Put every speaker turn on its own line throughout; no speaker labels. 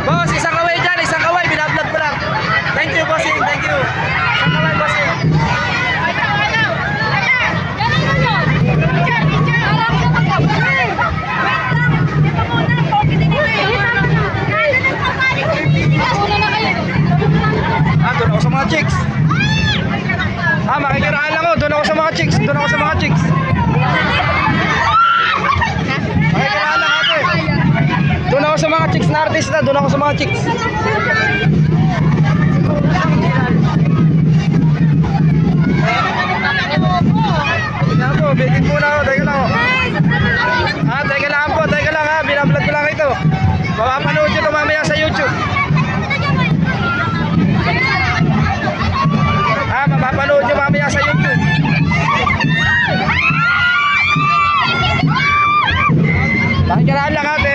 Boss, isang kaway dyan, isang kaway. Binablog ko lang. Thank you, bossing. Thank you. Isang kaway, bossing. Doon ako sa mga chicks. Makikiraan lang ako. Doon ako sa mga chicks. Doon ako sa mga chicks. Makikiraan lang ate. Doon ako sa mga chicks na artista. Doon ako sa mga chicks. Tingnan po, bigit muna ako. Teka lang ako. Teka lang po. Teka lang ha. Binablog ko lang ito. Mapapanood nyo ito mamaya sa YouTube. Mapapanood nyo mamaya sa YouTube. Pakikiraan lang ate.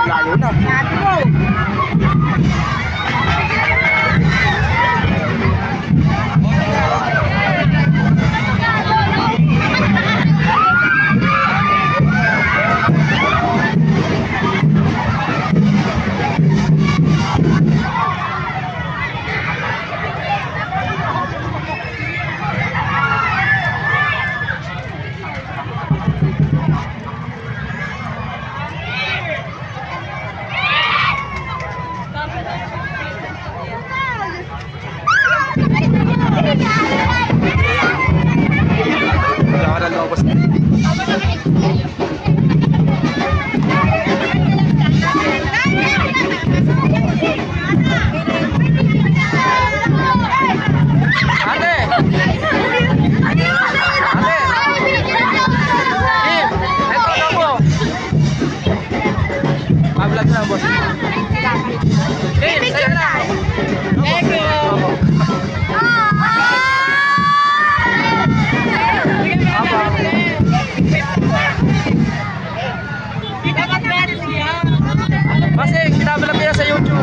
Layo na. Vlog na boss. Sa'yo na. Kasi binablog nila sa YouTube.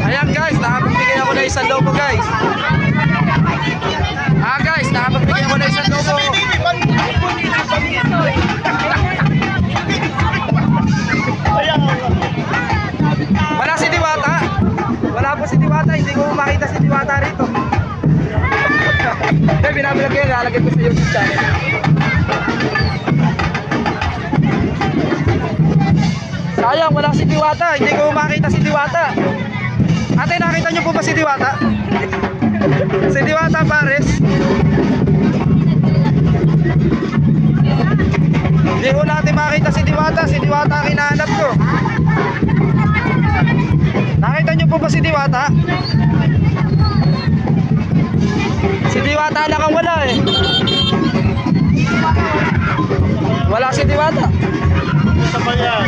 Ayan guys, nakapagbigay ako na isang lobo guys. Guys, nakapagbigay ako na isang lobo. Wala si Diwata. Wala po si Diwata, hindi ko makita si Diwata rito. Kaya binablog yan, lalagay ko sa YouTube channel. Sayang, wala si Diwata, hindi ko makita si Diwata. Ate, nakita niyo po ba si Diwata? Si Diwata Pares. Hindi ko natin makita si Diwata. Si Diwata ang hinahanap ko. Nakita niyo po ba si Diwata? Si Diwata lang ang wala eh. Wala si Diwata.
Isa pa yan.